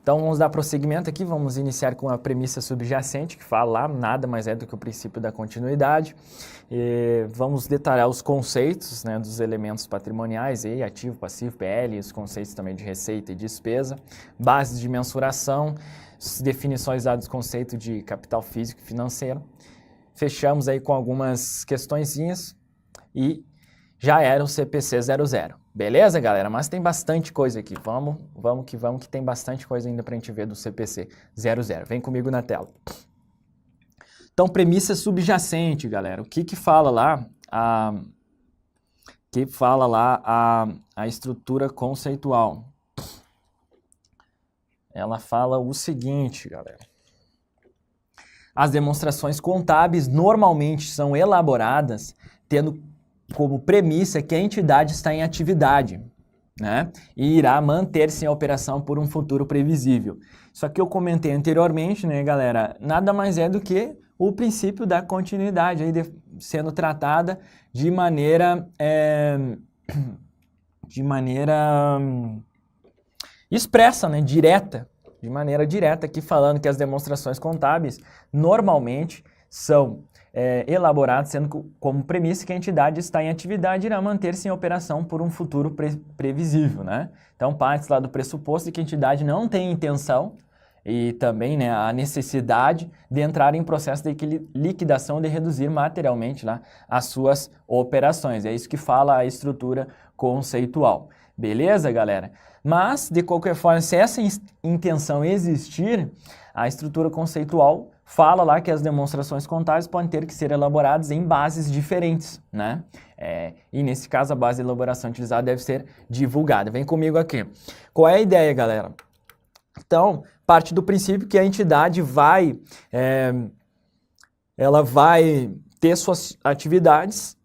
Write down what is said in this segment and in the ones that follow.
Então, vamos dar prosseguimento aqui, vamos iniciar com a premissa subjacente, que fala lá, nada mais é do que o princípio da continuidade. Vamos detalhar os conceitos, né, dos elementos patrimoniais, aí, ativo, passivo, PL, os conceitos também de receita e despesa, bases de mensuração, definições dadas do conceito de capital físico e financeiro. Fechamos aí com algumas questõezinhas e já era o CPC 00. Beleza, galera? Mas tem bastante coisa aqui. Vamos que tem bastante coisa ainda pra gente ver do CPC 00. Vem comigo na tela. Então, premissa subjacente, galera. O que fala lá? A estrutura conceitual. Ela fala o seguinte, galera. As demonstrações contábeis normalmente são elaboradas tendo como premissa que a entidade está em atividade, né? E irá manter-se em operação por um futuro previsível. Isso aqui eu comentei anteriormente, né, galera? Nada mais é do que o princípio da continuidade, aí sendo tratada de maneira expressa, né? Direta. De maneira direta, aqui falando que as demonstrações contábeis normalmente são elaboradas sendo como premissa que a entidade está em atividade e irá manter-se em operação por um futuro previsível, né? Então, parte lá do pressuposto de que a entidade não tem intenção e também, né, a necessidade de entrar em processo de liquidação, de reduzir materialmente lá as suas operações. É isso que fala a estrutura conceitual. Beleza, galera? Mas, de qualquer forma, se essa intenção existir, a estrutura conceitual fala lá que as demonstrações contábeis podem ter que ser elaboradas em bases diferentes, né? E nesse caso, a base de elaboração utilizada deve ser divulgada. Vem comigo aqui. Qual é a ideia, galera? Então, parte do princípio que a entidade ela vai ter suas atividades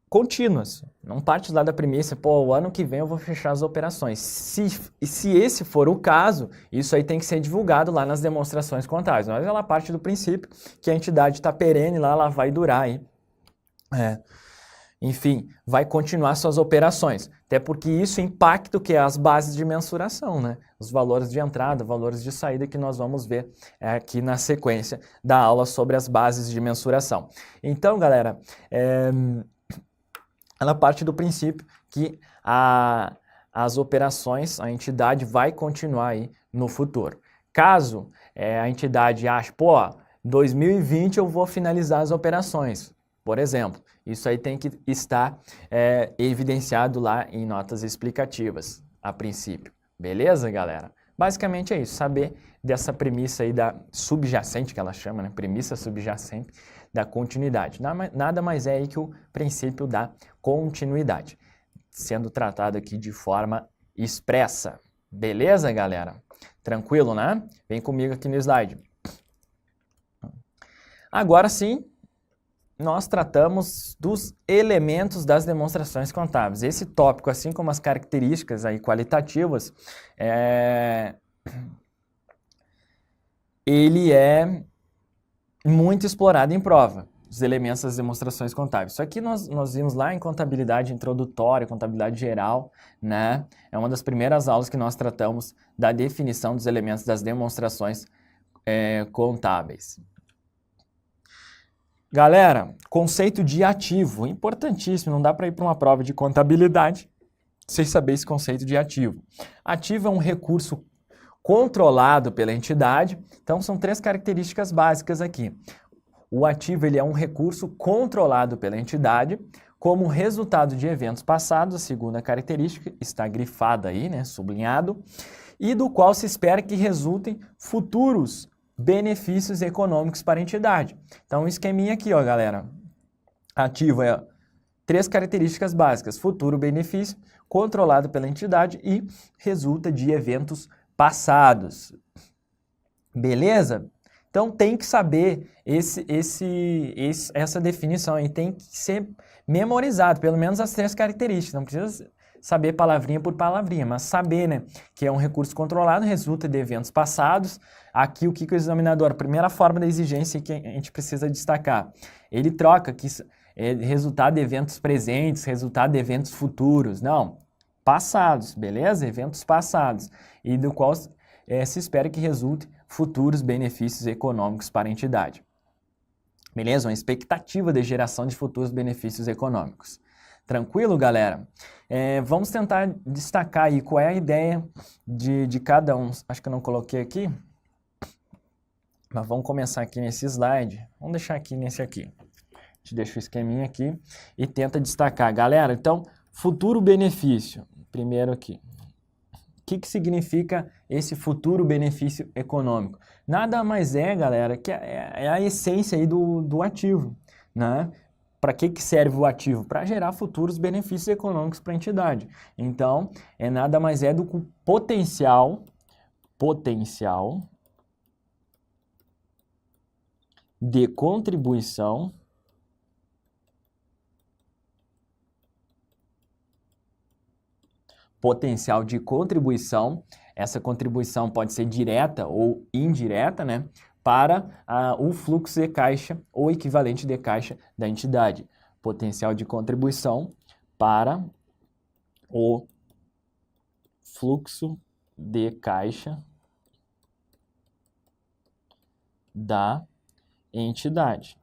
contínuas. Não parte lá da premissa, pô, o ano que vem eu vou fechar as operações. Se esse for o caso, isso aí tem que ser divulgado lá nas demonstrações contábeis. Mas ela parte do princípio que a entidade está perene lá, ela vai durar aí. Enfim, vai continuar suas operações. Até porque isso impacta o que é as bases de mensuração, né? Os valores de entrada, valores de saída que nós vamos ver aqui na sequência da aula sobre as bases de mensuração. Então, galera, ela parte do princípio que as operações, a entidade vai continuar aí no futuro. Caso a entidade ache, pô, 2020 eu vou finalizar as operações, por exemplo, isso aí tem que estar evidenciado lá em notas explicativas, a princípio. Beleza, galera? Basicamente é isso, saber dessa premissa aí da subjacente, que ela chama, né? Premissa subjacente da continuidade. Nada mais é aí que o princípio da continuidade, sendo tratado aqui de forma expressa. Beleza, galera? Tranquilo, né? Vem comigo aqui no slide. Agora sim, nós tratamos dos elementos das demonstrações contábeis. Esse tópico, assim como as características aí qualitativas, ele é muito explorado em prova, os elementos das demonstrações contábeis. Isso aqui nós vimos lá em contabilidade introdutória, contabilidade geral, né? É uma das primeiras aulas que nós tratamos da definição dos elementos das demonstrações contábeis. Galera, conceito de ativo, importantíssimo, não dá para ir para uma prova de contabilidade sem saber esse conceito de ativo. Ativo é um recurso controlado pela entidade, então são três características básicas aqui. O ativo ele é um recurso controlado pela entidade, como resultado de eventos passados, a segunda característica está grifada aí, né, sublinhado, e do qual se espera que resultem futuros benefícios econômicos para a entidade. Então, um esqueminha aqui, ó, galera. Ativo é três características básicas: futuro benefício, controlado pela entidade e resulta de eventos passados. Beleza? Então, tem que saber essa definição aí, tem que ser memorizado, pelo menos as três características. Não precisa saber palavrinha por palavrinha, mas saber, né, que é um recurso controlado, resulta de eventos passados. Aqui, o que o examinador, a primeira forma da exigência que a gente precisa destacar, ele troca que resultado de eventos presentes, resultado de eventos futuros. Não, passados, beleza? Eventos passados, e do qual se espera que resulte futuros benefícios econômicos para a entidade. Beleza? Uma expectativa de geração de futuros benefícios econômicos. Tranquilo, galera? Vamos tentar destacar aí qual é a ideia de cada um. Acho que eu não coloquei aqui, mas vamos começar aqui nesse slide. Vamos deixar aqui nesse aqui. A gente deixa o esqueminha aqui e tenta destacar. Galera, então, futuro benefício. Primeiro aqui. O que significa esse futuro benefício econômico? Nada mais galera, que é a essência aí do ativo, né? Para que serve o ativo? Para gerar futuros benefícios econômicos para a entidade. Então, nada mais do que o potencial de contribuição essa contribuição pode ser direta ou indireta, né, para o fluxo de caixa ou equivalente de caixa da entidade. Potencial de contribuição para o fluxo de caixa da entidade.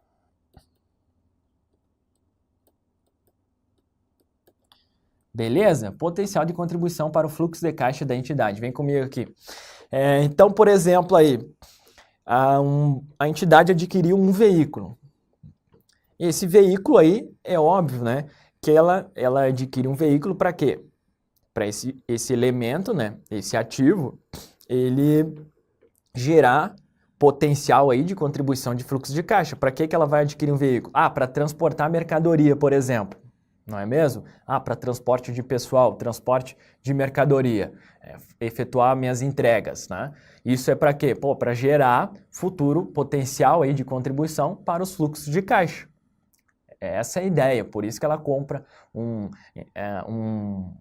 Beleza? Potencial de contribuição para o fluxo de caixa da entidade. Vem comigo aqui. Então, por exemplo, aí, a entidade adquiriu um veículo. Esse veículo aí, é óbvio, né, que ela adquire um veículo para quê? Para esse elemento, né, esse ativo, ele gerar potencial aí de contribuição de fluxo de caixa. Para que ela vai adquirir um veículo? Para transportar mercadoria, por exemplo. Não é mesmo? Para transporte de pessoal, transporte de mercadoria, efetuar minhas entregas, né? Isso é para quê? Para gerar futuro potencial aí de contribuição para os fluxos de caixa. Essa é a ideia, por isso que ela compra um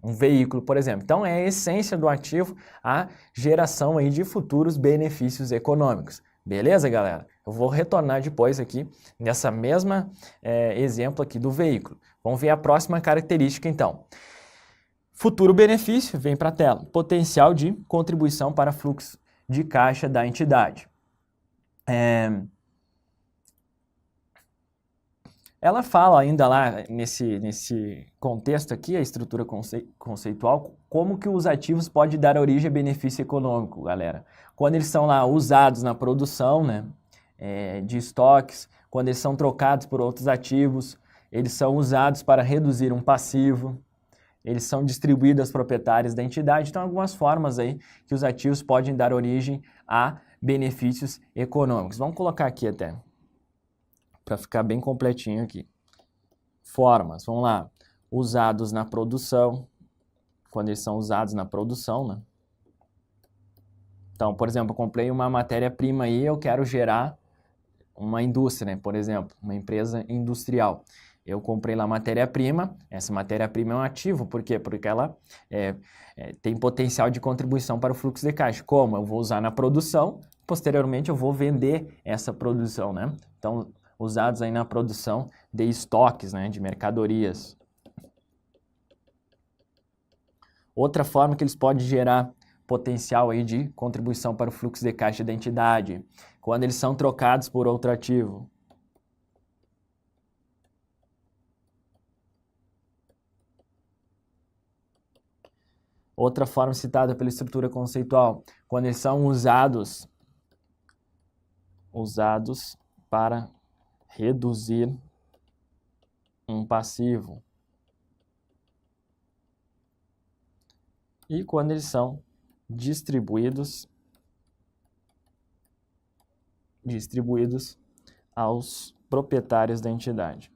veículo, por exemplo. Então, é a essência do ativo a geração aí de futuros benefícios econômicos. Beleza, galera? Eu vou retornar depois aqui nessa mesma exemplo aqui do veículo. Vamos ver a próxima característica, então. Futuro benefício, vem para a tela. Potencial de contribuição para fluxo de caixa da entidade. Ela fala ainda lá, nesse contexto aqui, a estrutura conceitual, como que os ativos podem dar origem a benefício econômico, galera. Quando eles são lá usados na produção, né, de estoques, quando eles são trocados por outros ativos, eles são usados para reduzir um passivo, eles são distribuídos aos proprietários da entidade. Então, algumas formas aí que os ativos podem dar origem a benefícios econômicos. Vamos colocar aqui até, para ficar bem completinho aqui. Formas, vamos lá. Usados na produção, quando eles são usados na produção, né? Então, por exemplo, eu comprei uma matéria-prima aí, eu quero gerar uma indústria, né? Por exemplo, uma empresa industrial. Eu comprei lá matéria-prima, essa matéria-prima é um ativo, por quê? Porque ela tem potencial de contribuição para o fluxo de caixa. Como? Eu vou usar na produção, posteriormente eu vou vender essa produção, né? Então, usados aí na produção de estoques, né, de mercadorias. Outra forma que eles podem gerar potencial aí de contribuição para o fluxo de caixa da entidade, quando eles são trocados por outro ativo. Outra forma citada pela estrutura conceitual, quando eles são usados para reduzir um passivo. E quando eles são distribuídos aos proprietários da entidade.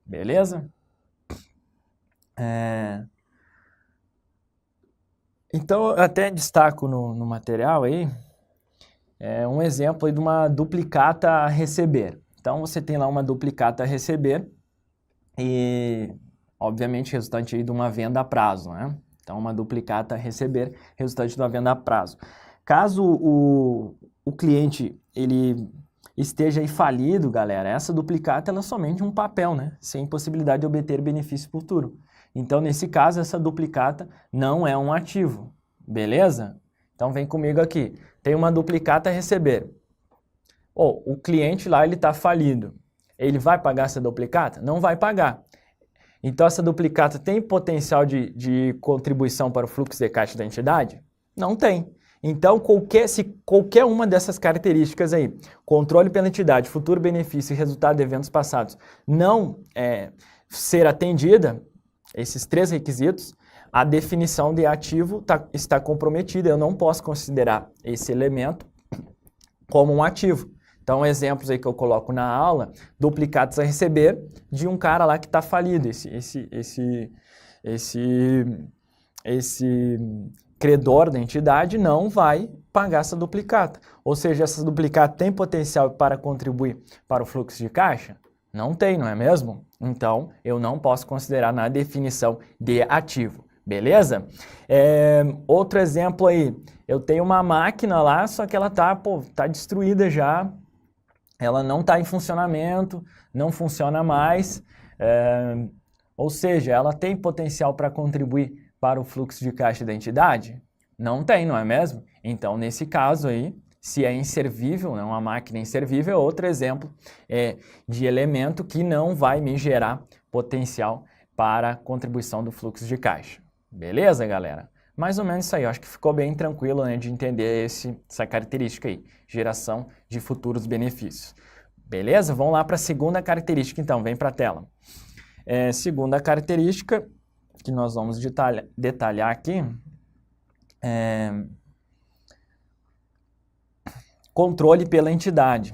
Beleza? Então, eu até destaco no material aí um exemplo aí de uma duplicata a receber. Então, você tem lá uma duplicata a receber e, obviamente, resultante aí de uma venda a prazo, né? Então, uma duplicata a receber, resultante de uma venda a prazo. Caso o cliente ele esteja aí falido, galera, essa duplicata ela é somente um papel, né? Sem possibilidade de obter benefício futuro. Então, nesse caso, essa duplicata não é um ativo, beleza? Então, vem comigo aqui. Tem uma duplicata a receber. O cliente lá, ele está falido. Ele vai pagar essa duplicata? Não vai pagar. Então, essa duplicata tem potencial de contribuição para o fluxo de caixa da entidade? Não tem. Então, se qualquer uma dessas características aí, controle pela entidade, futuro benefício e resultado de eventos passados, não ser atendida, esses 3 requisitos, a definição de ativo está comprometida. Eu não posso considerar esse elemento como um ativo. Então, exemplos aí que eu coloco na aula, duplicatas a receber de um cara lá que está falido. Esse credor da entidade não vai pagar essa duplicata. Ou seja, essa duplicata tem potencial para contribuir para o fluxo de caixa? Não tem, não é mesmo? Então, eu não posso considerar na definição de ativo. Beleza? Outro exemplo aí, eu tenho uma máquina lá, só que ela tá destruída já. Ela não está em funcionamento, não funciona mais, ou seja, ela tem potencial para contribuir para o fluxo de caixa da entidade? Não tem, não é mesmo? Então, nesse caso aí, se é inservível, né, uma máquina inservível, é outro exemplo de elemento que não vai me gerar potencial para contribuição do fluxo de caixa. Beleza, galera? Mais ou menos isso aí, eu acho que ficou bem tranquilo, né, de entender essa característica aí, geração de futuros benefícios. Beleza? Vamos lá para a segunda característica, então, vem para a tela. Segunda característica, que nós vamos detalhar aqui, controle pela entidade.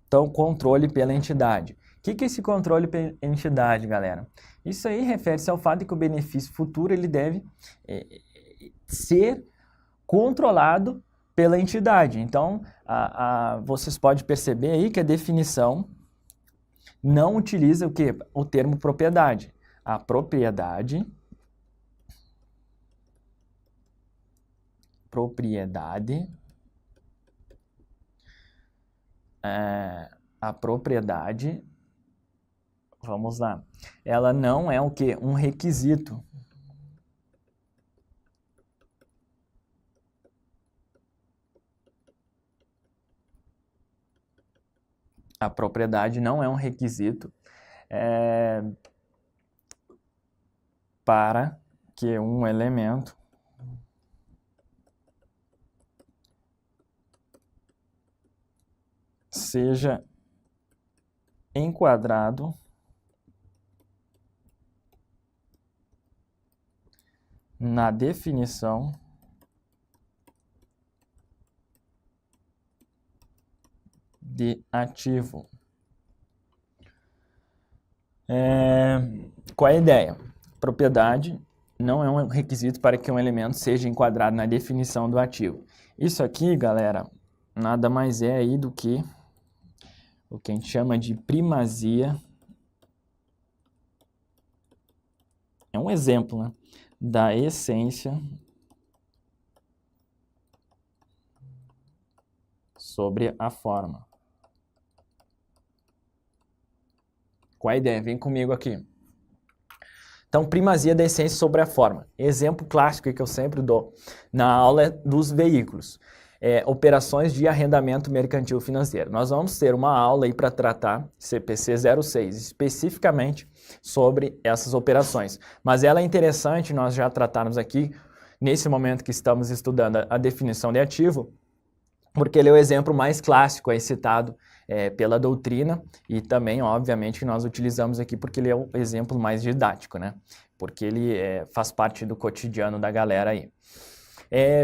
Então, controle pela entidade. O que é esse controle pela entidade, galera? Isso aí refere-se ao fato de que o benefício futuro ele deve ser controlado pela entidade. Então, vocês podem perceber aí que a definição não utiliza o quê? O termo propriedade. A propriedade vamos lá, ela não é o quê? Um requisito. A propriedade não é um requisito para que um elemento seja enquadrado na definição de ativo. Qual é a ideia? Propriedade não é um requisito para que um elemento seja enquadrado na definição do ativo. Isso aqui, galera, nada mais é aí do que o que a gente chama de primazia. É um exemplo, né, da essência sobre a forma. Qual a ideia? Vem comigo aqui. Então, primazia da essência sobre a forma. Exemplo clássico que eu sempre dou na aula dos veículos. Operações de arrendamento mercantil financeiro. Nós vamos ter uma aula aí para tratar, CPC 06, especificamente sobre essas operações. Mas ela é interessante nós já tratarmos aqui, nesse momento que estamos estudando a definição de ativo, porque ele é o exemplo mais clássico aí citado pela doutrina e também, obviamente, que nós utilizamos aqui porque ele é o exemplo mais didático, né? Porque ele faz parte do cotidiano da galera aí.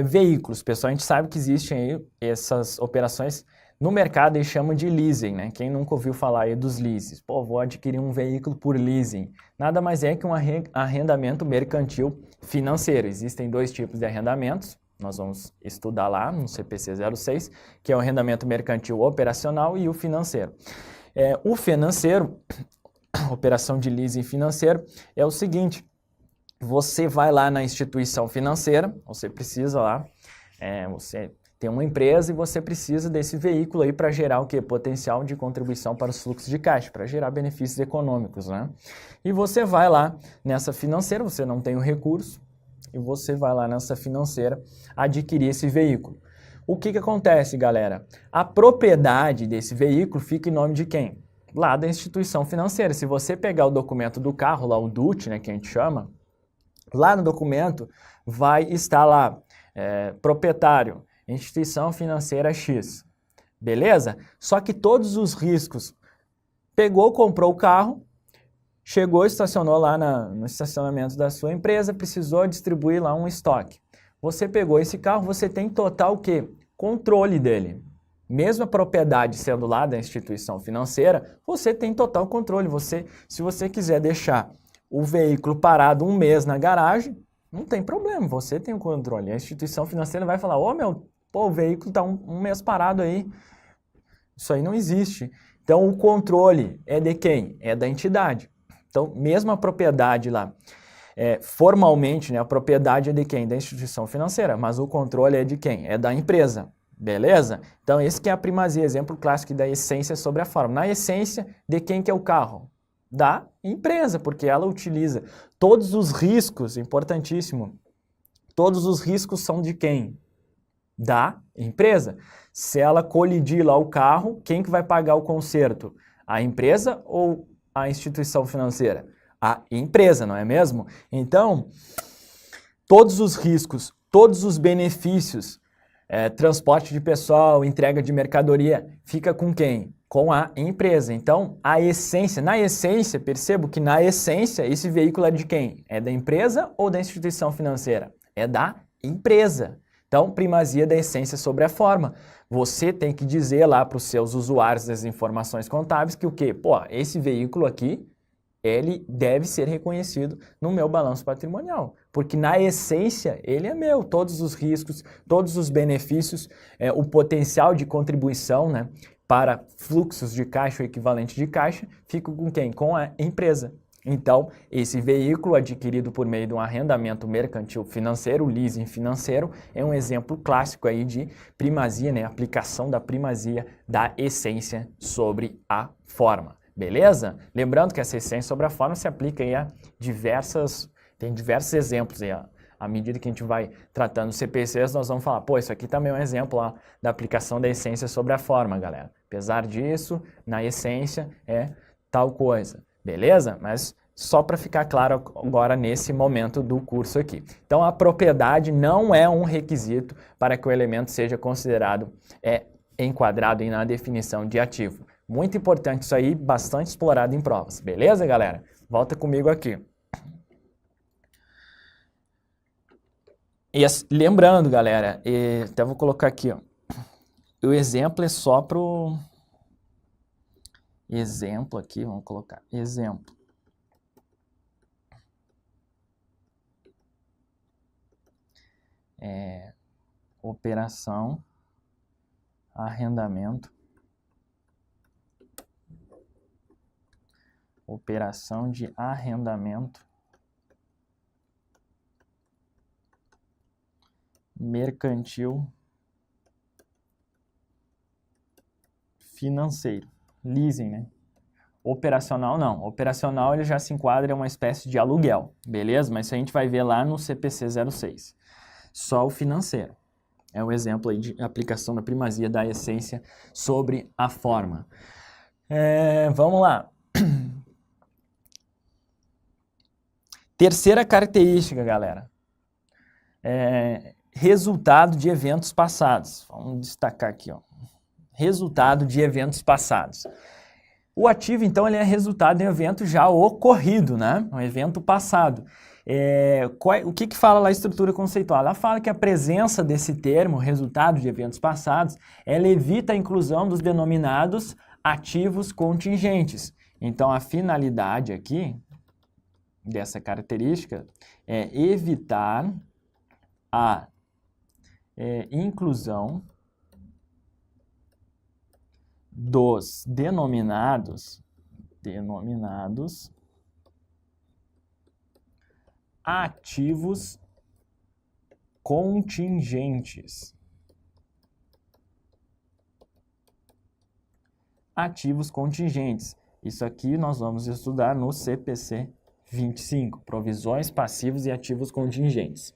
Veículos, pessoal, a gente sabe que existem aí essas operações no mercado e chamam de leasing, né? Quem nunca ouviu falar aí dos leases? Pô, vou adquirir um veículo por leasing. Nada mais é que um arrendamento mercantil financeiro. Existem 2 tipos de arrendamentos. Nós vamos estudar lá no CPC 06, que é o arrendamento mercantil operacional e o financeiro. O financeiro, operação de leasing financeiro, é o seguinte: você vai lá na instituição financeira, você precisa lá, você tem uma empresa e você precisa desse veículo aí para gerar o quê? Potencial de contribuição para os fluxos de caixa, para gerar benefícios econômicos, né? E você vai lá nessa financeira, você não tem o recurso, e você vai lá nessa financeira adquirir esse veículo. O que acontece, galera? A propriedade desse veículo fica em nome de quem? Lá da instituição financeira. Se você pegar o documento do carro, lá o DUT, né, que a gente chama, lá no documento vai estar lá, proprietário, instituição financeira X. Beleza? Só que todos os riscos, pegou, comprou o carro, chegou, estacionou lá no estacionamento da sua empresa, precisou distribuir lá um estoque. Você pegou esse carro, você tem total o quê? Controle dele. Mesmo a propriedade sendo lá da instituição financeira, você tem total controle. Se você quiser deixar o veículo parado um mês na garagem, não tem problema, você tem o controle. A instituição financeira vai falar, o veículo está um mês parado aí. Isso aí não existe. Então, o controle é de quem? É da entidade. Então, mesmo a propriedade lá, formalmente, né, a propriedade é de quem? Da instituição financeira, mas o controle é de quem? É da empresa. Beleza? Então, esse que é a primazia, exemplo clássico da essência sobre a forma. Na essência, de quem que é o carro? Da empresa, porque ela utiliza todos os riscos, importantíssimo, todos os riscos são de quem? Da empresa. Se ela colidir lá o carro, quem que vai pagar o conserto? A empresa ou a instituição financeira? A empresa, não é mesmo? Então, todos os riscos, todos os benefícios, transporte de pessoal, entrega de mercadoria, fica com quem? Com a empresa. Então, na essência, percebo que na essência, esse veículo é de quem? É da empresa ou da instituição financeira? É da empresa. Então, primazia da essência sobre a forma. Você tem que dizer lá para os seus usuários das informações contábeis que o quê? Esse veículo aqui, ele deve ser reconhecido no meu balanço patrimonial, porque na essência ele é meu, todos os riscos, todos os benefícios, o potencial de contribuição, né, para fluxos de caixa ou equivalente de caixa, fica com quem? Com a empresa. Então, esse veículo adquirido por meio de um arrendamento mercantil financeiro, leasing financeiro, é um exemplo clássico aí de primazia, né, aplicação da primazia da essência sobre a forma. Beleza? Lembrando que essa essência sobre a forma se aplica aí tem diversos exemplos aí, à medida que a gente vai tratando CPCs, nós vamos falar, isso aqui também é um exemplo lá da aplicação da essência sobre a forma, galera. Apesar disso, na essência é tal coisa, beleza? Mas só para ficar claro agora nesse momento do curso aqui. Então, a propriedade não é um requisito para que o elemento seja considerado enquadrado na definição de ativo. Muito importante isso aí, bastante explorado em provas. Beleza, galera? Volta comigo aqui. E lembrando, galera, até vou colocar aqui, ó. O exemplo é só para o... Exemplo aqui, vamos colocar. Exemplo. Operação, arrendamento. Operação de arrendamento mercantil financeiro. Leasing, né? Operacional não. Operacional ele já se enquadra em uma espécie de aluguel, beleza? Mas isso a gente vai ver lá no CPC 06. Só o financeiro. É um exemplo aí de aplicação da primazia da essência sobre a forma. Vamos lá. Terceira característica, galera, resultado de eventos passados. Vamos destacar aqui, ó. Resultado de eventos passados. O ativo, então, ele é resultado de um evento já ocorrido, né? Um evento passado. O que fala lá a estrutura conceitual? Ela fala que a presença desse termo, resultado de eventos passados, ela evita a inclusão dos denominados ativos contingentes. Então, a finalidade aqui dessa característica é evitar a inclusão dos denominados ativos contingentes. ativos contingentes. Isso aqui nós vamos estudar no CPC 25, provisões, passivos e ativos contingentes.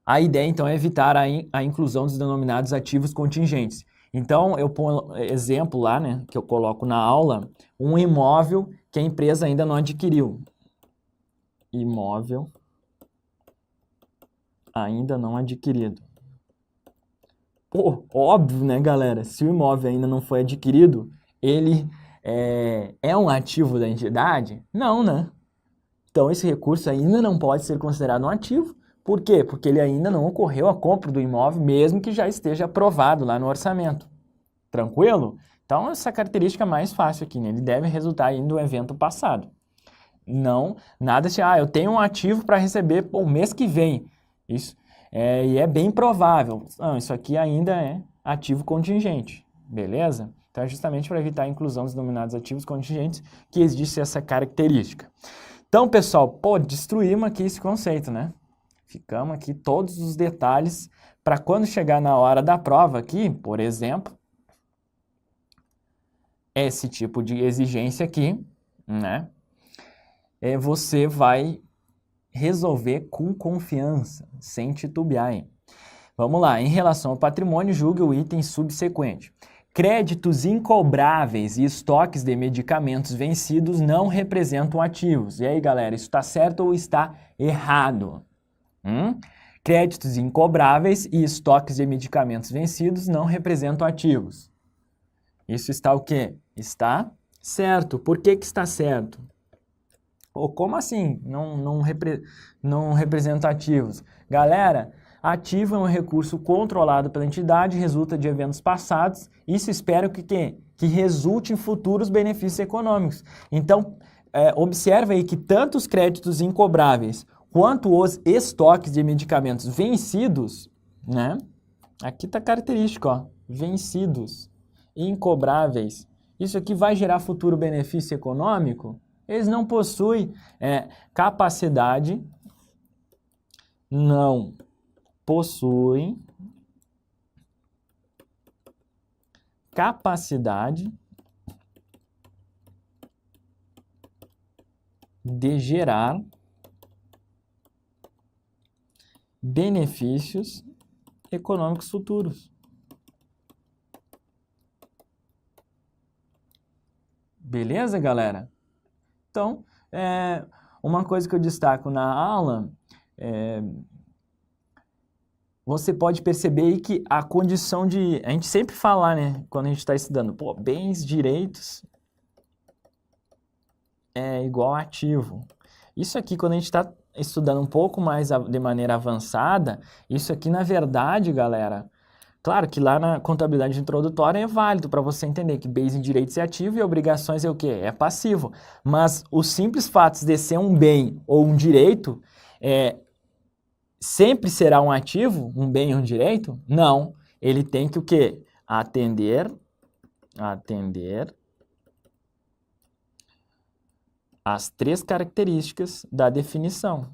A ideia, então, é evitar a inclusão dos denominados ativos contingentes. Então, eu ponho exemplo lá, né, que eu coloco na aula, um imóvel que a empresa ainda não adquiriu. Imóvel ainda não adquirido. Pô, óbvio, né, galera? Se o imóvel ainda não foi adquirido, ele é um ativo da entidade? Não, né? Então, esse recurso ainda não pode ser considerado um ativo. Por quê? Porque ele ainda não ocorreu a compra do imóvel, mesmo que já esteja aprovado lá no orçamento. Tranquilo? Então, essa característica mais fácil aqui, né? Ele deve resultar aí do evento passado. Não, nada assim, eu tenho um ativo para receber o mês que vem. Isso, e é bem provável. Não, isso aqui ainda é ativo contingente, beleza? Então, é justamente para evitar a inclusão dos denominados ativos contingentes que existe essa característica. Então, pessoal, destruímos aqui esse conceito, né? Ficamos aqui todos os detalhes para quando chegar na hora da prova aqui, por exemplo, esse tipo de exigência aqui, né? Você vai resolver com confiança, sem titubear, hein? Vamos lá, em relação ao patrimônio, julgue o item subsequente. Créditos incobráveis e estoques de medicamentos vencidos não representam ativos. E aí, galera, isso está certo ou está errado? Créditos incobráveis e estoques de medicamentos vencidos não representam ativos. Isso está o quê? Está certo. Por que que está certo? Ou como assim? Não representa ativos. Galera, ativo é um recurso controlado pela entidade, resulta de eventos passados. Isso espero que resulte em futuros benefícios econômicos. Então, observa aí que tanto os créditos incobráveis quanto os estoques de medicamentos vencidos, né? Aqui está característico, ó, vencidos, incobráveis. Isso aqui vai gerar futuro benefício econômico? Eles não possuem capacidade, não possuem capacidade de gerar benefícios econômicos futuros. Beleza, galera? Então, uma coisa que eu destaco na aula, você pode perceber aí que a condição de... A gente sempre fala, né, quando a gente está estudando, bens, direitos é igual a ativo. Isso aqui, quando a gente está estudando um pouco mais de maneira avançada, isso aqui, na verdade, galera, claro que lá na contabilidade introdutória é válido para você entender que bens e direitos é ativo e obrigações é o quê? É passivo. Mas os simples fatos de ser um bem ou um direito sempre será um ativo, um bem ou um direito? Não. Ele tem que o quê? Atender as 3 características da definição.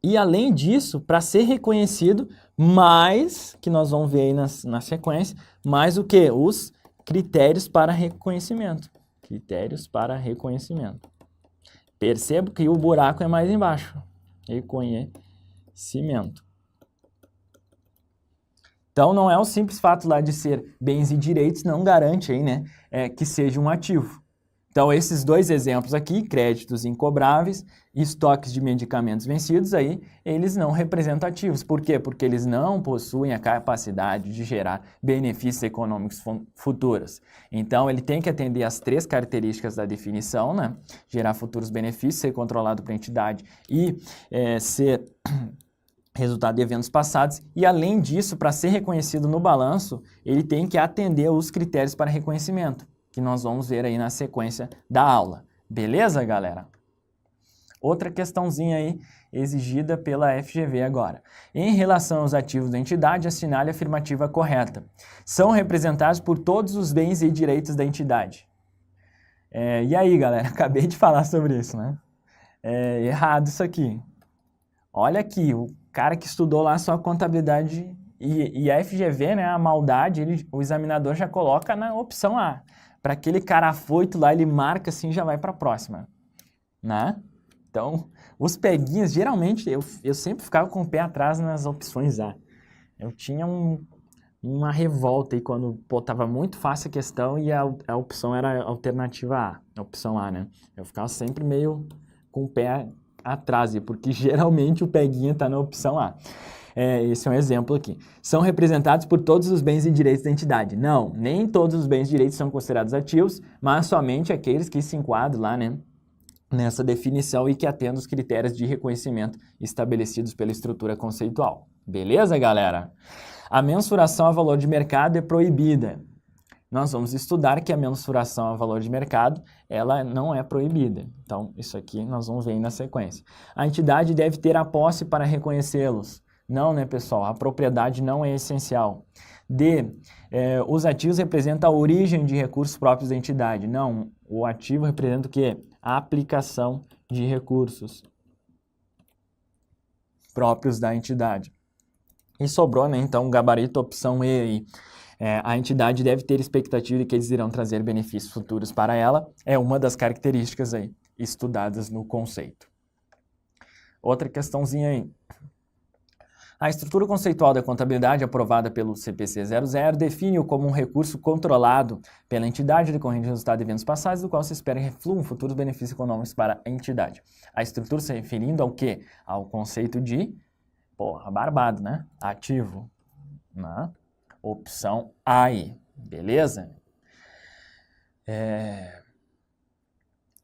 E além disso, para ser reconhecido, mais, que nós vamos ver aí na sequência, mais o que? Os critérios para reconhecimento. Critérios para reconhecimento. Percebo que o buraco é mais embaixo. Reconhecimento. Então, não é o simples fato lá de ser bens e direitos, não garante aí, né, que seja um ativo. Então, esses 2 exemplos aqui, créditos incobráveis e estoques de medicamentos vencidos, aí, eles não representam ativos. Por quê? Porque eles não possuem a capacidade de gerar benefícios econômicos futuros. Então, ele tem que atender às 3 características da definição, né? Gerar futuros benefícios, ser controlado pela entidade e ser resultado de eventos passados. E, além disso, para ser reconhecido no balanço, ele tem que atender os critérios para reconhecimento, que nós vamos ver aí na sequência da aula. Beleza, galera? Outra questãozinha aí exigida pela FGV agora. Em relação aos ativos da entidade, assinale a afirmativa correta. São representados por todos os bens e direitos da entidade. E aí, galera? Acabei de falar sobre isso, né? Errado isso aqui. Olha aqui, o cara que estudou lá só contabilidade e a FGV, né, a maldade, o examinador já coloca na opção A. Para aquele cara afoito lá, ele marca assim, já vai para a próxima, né? Então, os peguinhas, geralmente, eu sempre ficava com o pé atrás nas opções A. Eu tinha uma revolta aí quando, pô, tava muito fácil a questão e a opção era a alternativa A, a opção A, né? Eu ficava sempre meio com o pé atrás, porque geralmente o peguinha tá na opção A. Esse é um exemplo aqui. São representados por todos os bens e direitos da entidade. Não, nem todos os bens e direitos são considerados ativos, mas somente aqueles que se enquadram lá, né, nessa definição e que atendam os critérios de reconhecimento estabelecidos pela estrutura conceitual. Beleza, galera? A mensuração a valor de mercado é proibida. Nós vamos estudar que a mensuração a valor de mercado, ela não é proibida. Então, isso aqui nós vamos ver aí na sequência. A entidade deve ter a posse para reconhecê-los. Não, né, pessoal? A propriedade não é essencial. D. Os ativos representam a origem de recursos próprios da entidade. Não, o ativo representa o quê? A aplicação de recursos próprios da entidade. E sobrou, né, então, o gabarito opção E aí. A entidade deve ter expectativa de que eles irão trazer benefícios futuros para ela. É uma das características aí estudadas no conceito. Outra questãozinha aí. A estrutura conceitual da contabilidade aprovada pelo CPC 00 define-o como um recurso controlado pela entidade decorrente do resultado de eventos passados, do qual se espera que refluam futuros benefícios econômicos para a entidade. A estrutura se referindo ao quê? Ao conceito de, porra, barbado, né? Ativo. Na opção A aí, beleza?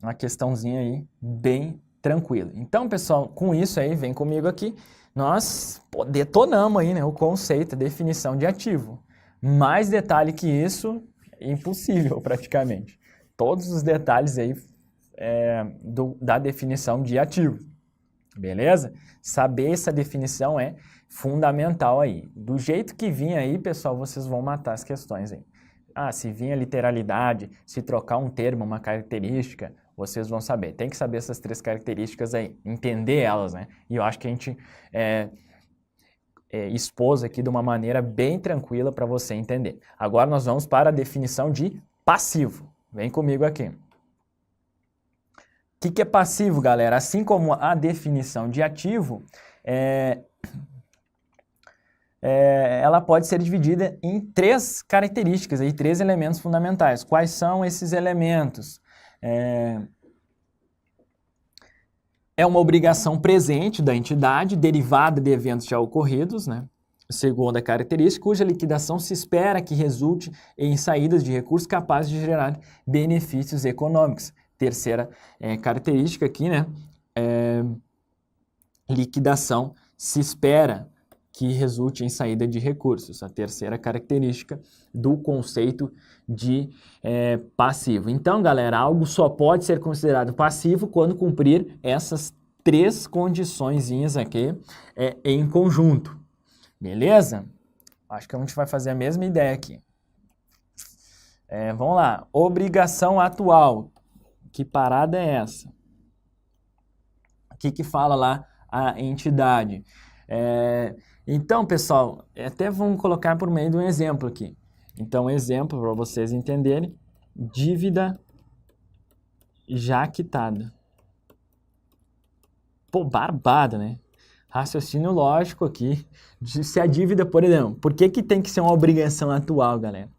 Uma questãozinha aí bem tranquila. Então, pessoal, com isso aí, vem comigo aqui. Nós detonamos aí, né, o conceito, a definição de ativo. Mais detalhe que isso, impossível praticamente. Todos os detalhes aí da definição de ativo, beleza? Saber essa definição é fundamental aí. Do jeito que vinha aí, pessoal, vocês vão matar as questões aí. Se vinha literalidade, se trocar um termo, uma característica, vocês vão saber. Tem que saber essas 3 características aí, entender elas, né? E eu acho que a gente expôs aqui de uma maneira bem tranquila para você entender. Agora nós vamos para a definição de passivo. Vem comigo aqui. O que é passivo, galera? Assim como a definição de ativo, ela pode ser dividida em 3 características, aí, 3 elementos fundamentais. Quais são esses elementos? É uma obrigação presente da entidade, derivada de eventos já ocorridos, né? Segunda característica, cuja liquidação se espera que resulte em saídas de recursos capazes de gerar benefícios econômicos. Terceira característica aqui, né? Liquidação se espera que resulte em saída de recursos. A terceira característica do conceito de passivo. Então, galera, algo só pode ser considerado passivo quando cumprir essas 3 condiçõezinhas aqui em conjunto. Beleza? Acho que a gente vai fazer a mesma ideia aqui. Vamos lá. Obrigação atual. Que parada é essa? O que fala lá a entidade? Então, pessoal, até vamos colocar por meio de um exemplo aqui. Então, exemplo para vocês entenderem, dívida já quitada. Pô, barbada, né? Raciocínio lógico aqui. Se a dívida, por exemplo, por que tem que ser uma obrigação atual, galera?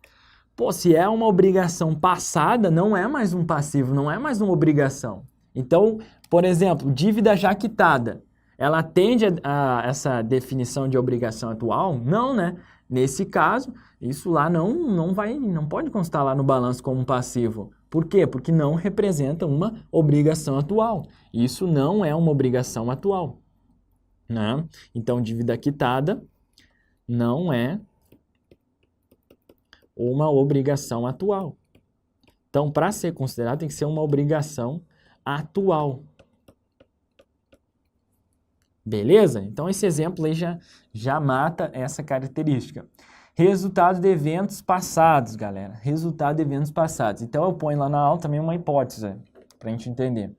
Pô, se é uma obrigação passada, não é mais um passivo, não é mais uma obrigação. Então, por exemplo, dívida já quitada. Ela atende a essa definição de obrigação atual? Não, né? Nesse caso, isso lá não pode constar lá no balanço como um passivo. Por quê? Porque não representa uma obrigação atual. Isso não é uma obrigação atual, né? Então, dívida quitada não é uma obrigação atual. Então, para ser considerado, tem que ser uma obrigação atual. Beleza? Então, esse exemplo aí já mata essa característica. Resultado de eventos passados, galera. Resultado de eventos passados. Então, eu ponho lá na aula também uma hipótese, para a gente entender.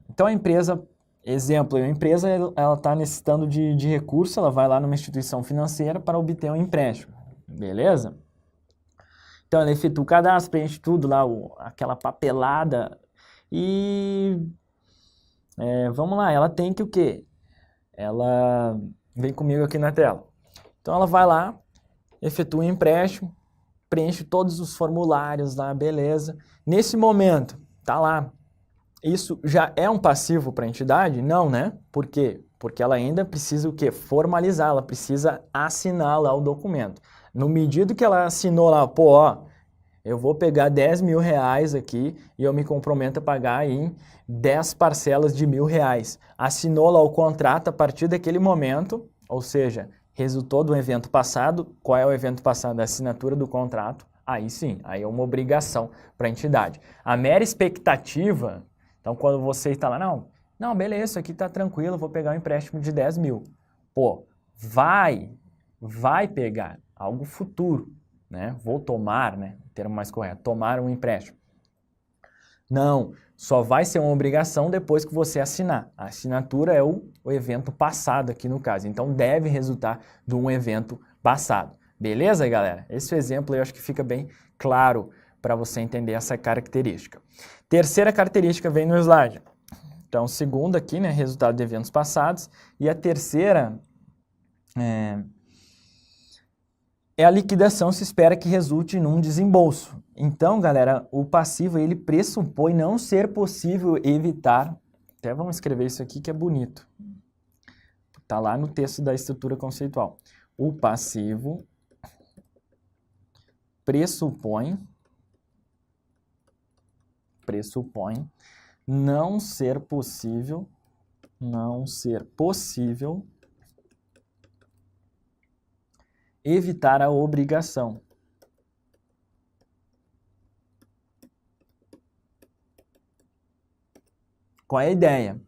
Então, a empresa exemplo, a empresa ela está necessitando de recurso, ela vai lá numa instituição financeira para obter um empréstimo, beleza? Então ela efetua o cadastro, preenche tudo lá, aquela papelada e vamos lá, ela tem que o quê? Ela vem comigo aqui na tela. Então ela vai lá, efetua um empréstimo, preenche todos os formulários lá, beleza. Nesse momento, tá lá. Isso já é um passivo para a entidade? Não, né? Por quê? Porque ela ainda precisa o quê? Formalizar, ela precisa assinar lá o documento. No medida que ela assinou lá, pô, ó, eu vou pegar 10 mil reais aqui e eu me comprometo a pagar em 10 parcelas de R$ 1.000. Assinou lá o contrato a partir daquele momento, ou seja, resultou do evento passado. Qual é o evento passado? A assinatura do contrato. Aí sim, aí é uma obrigação para a entidade. A mera expectativa, então quando você está lá, não, beleza, isso aqui está tranquilo, vou pegar um empréstimo de 10 mil. Pô, vai pegar algo futuro, né? Vou tomar, né? O termo mais correto, tomar um empréstimo. Não, só vai ser uma obrigação depois que você assinar. A assinatura é o evento passado aqui no caso, então deve resultar de um evento passado. Beleza, galera? Esse exemplo eu acho que fica bem claro para você entender essa característica. Terceira característica vem no slide. Então, segunda aqui, né, resultado de eventos passados, e a terceira é a liquidação, se espera que resulte num desembolso. Então, galera, o passivo ele pressupõe não ser possível evitar, até vamos escrever isso aqui que é bonito, está lá no texto da estrutura conceitual. O passivo pressupõe não ser possível evitar a obrigação. Qual é a ideia?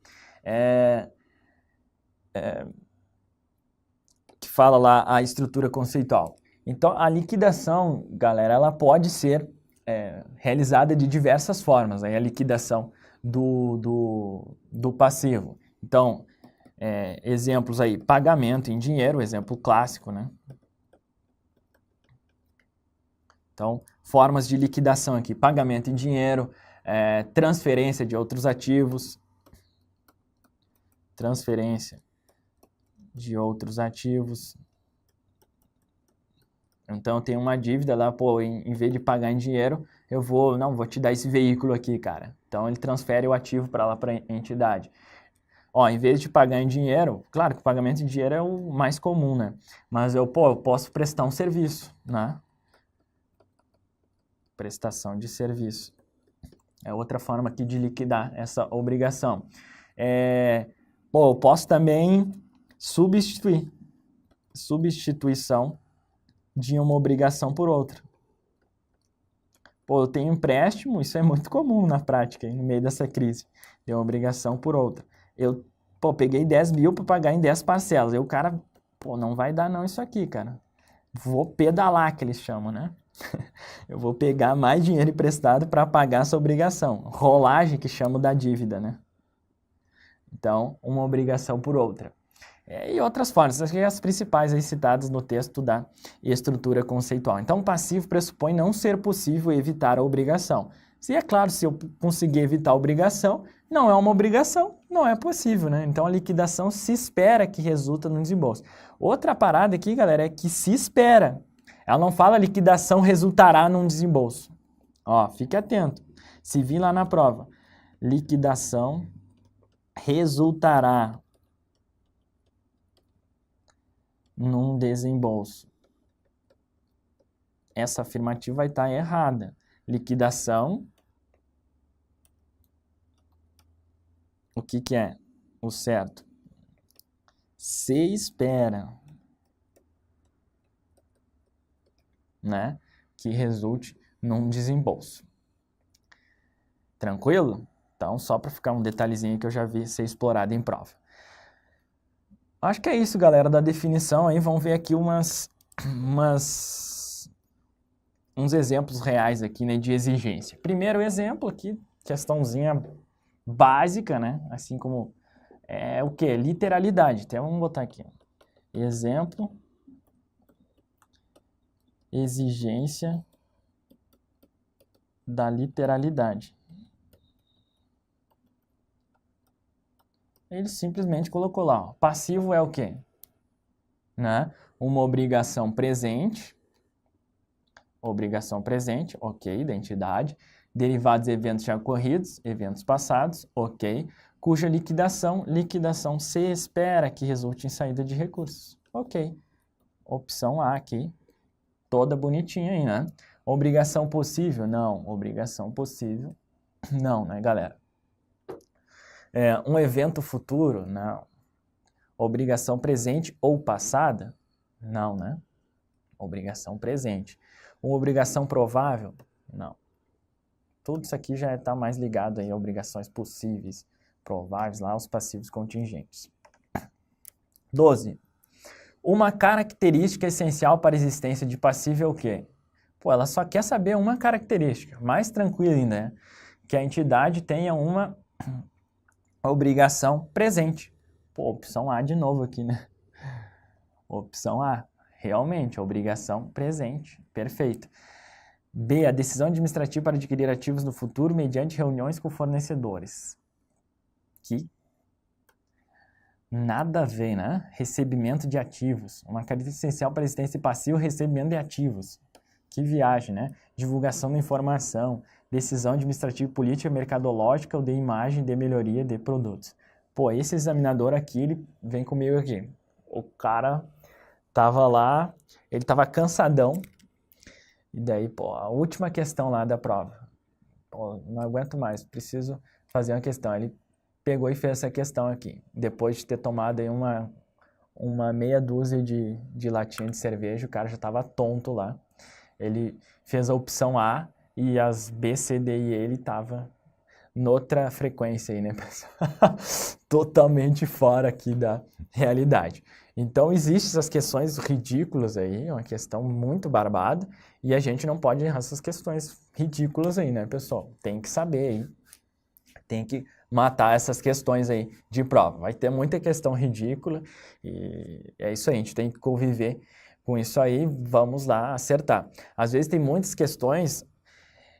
Que fala lá a estrutura conceitual. Então, a liquidação, galera, ela pode ser realizada de diversas formas. Aí a liquidação do passivo. Então, exemplos aí, pagamento em dinheiro, exemplo clássico, né? Então, formas de liquidação aqui, pagamento em dinheiro, transferência de outros ativos, Então, eu tenho uma dívida lá, pô, em vez de pagar em dinheiro, eu vou te dar esse veículo aqui, cara. Então, ele transfere o ativo para lá, para a entidade. Ó, em vez de pagar em dinheiro, claro que o pagamento em dinheiro é o mais comum, né? Mas eu posso prestar um serviço, né? Prestação de serviço. É outra forma aqui de liquidar essa obrigação. Eu posso também substituição de uma obrigação por outra. Pô, eu tenho empréstimo, isso é muito comum na prática, no meio dessa crise. Deu uma obrigação por outra. Eu, peguei 10 mil para pagar em 10 parcelas. Aí o cara, não vai dar não isso aqui, cara. Vou pedalar, que eles chamam, né? Eu vou pegar mais dinheiro emprestado para pagar essa obrigação. Rolagem, que chamam da dívida, né? Então, uma obrigação por outra. E outras formas, essas são as principais aí citadas no texto da estrutura conceitual. Então, o passivo pressupõe não ser possível evitar a obrigação. Se é claro, se eu conseguir evitar a obrigação, não é uma obrigação, não é possível, né? Então, a liquidação se espera que resulta no desembolso. Outra parada aqui, galera, é que se espera. Ela não fala liquidação resultará num desembolso. Ó, fique atento. Se vir lá na prova, liquidação resultará num desembolso. Essa afirmativa vai estar errada. Liquidação, o que é o certo? Se espera, né, que resulte num desembolso. Tranquilo? Então, só para ficar um detalhezinho que eu já vi ser explorado em prova. Acho que é isso, galera, da definição. Aí vamos ver aqui uns exemplos reais aqui, né, de exigência. Primeiro exemplo aqui, questãozinha básica, né, assim como é o quê? Literalidade. Então, vamos botar aqui. Exemplo, exigência da literalidade. Ele simplesmente colocou lá, ó, passivo é o quê? Né? Uma obrigação presente, ok, identidade, derivados de eventos já ocorridos, eventos passados, ok, cuja liquidação se espera que resulte em saída de recursos, ok. Opção A aqui, toda bonitinha aí, né? Obrigação possível? Não. Obrigação possível? Não, né, galera? Um evento futuro? Não. Obrigação presente ou passada? Não, né? Obrigação presente. Uma obrigação provável? Não. Tudo isso aqui já está mais ligado aí a obrigações possíveis, prováveis, lá os passivos contingentes. 12. Uma característica essencial para a existência de passivo é o quê? Pô, ela só quer saber uma característica, mais tranquila ainda, né? Que a entidade tenha uma obrigação presente. Pô, opção A de novo aqui, né? Opção A, realmente, obrigação presente, perfeito. B, a decisão administrativa para adquirir ativos no futuro mediante reuniões com fornecedores. Que nada a ver, né? Recebimento de ativos. Uma característica essencial para a existência passiva, recebimento de ativos. Que viagem, né? Divulgação da informação, decisão administrativa, política, mercadológica ou de imagem, de melhoria de produtos. Pô, esse examinador aqui, ele vem comigo aqui. O cara tava lá, ele tava cansadão. E daí, pô, a última questão lá da prova. Pô, não aguento mais, preciso fazer uma questão. Ele pegou e fez essa questão aqui. Depois de ter tomado aí uma meia dúzia de latinha de cerveja, o cara já tava tonto lá. Ele fez a opção A e as B, C, D e ele tava noutra frequência aí, né, pessoal? Totalmente fora aqui da realidade. Então, existem essas questões ridículas aí, uma questão muito barbada, e a gente não pode errar essas questões ridículas aí, né, pessoal? Tem que saber aí, tem que matar essas questões aí de prova. Vai ter muita questão ridícula, e é isso aí, a gente tem que conviver com isso aí, vamos lá acertar. Às vezes tem muitas questões,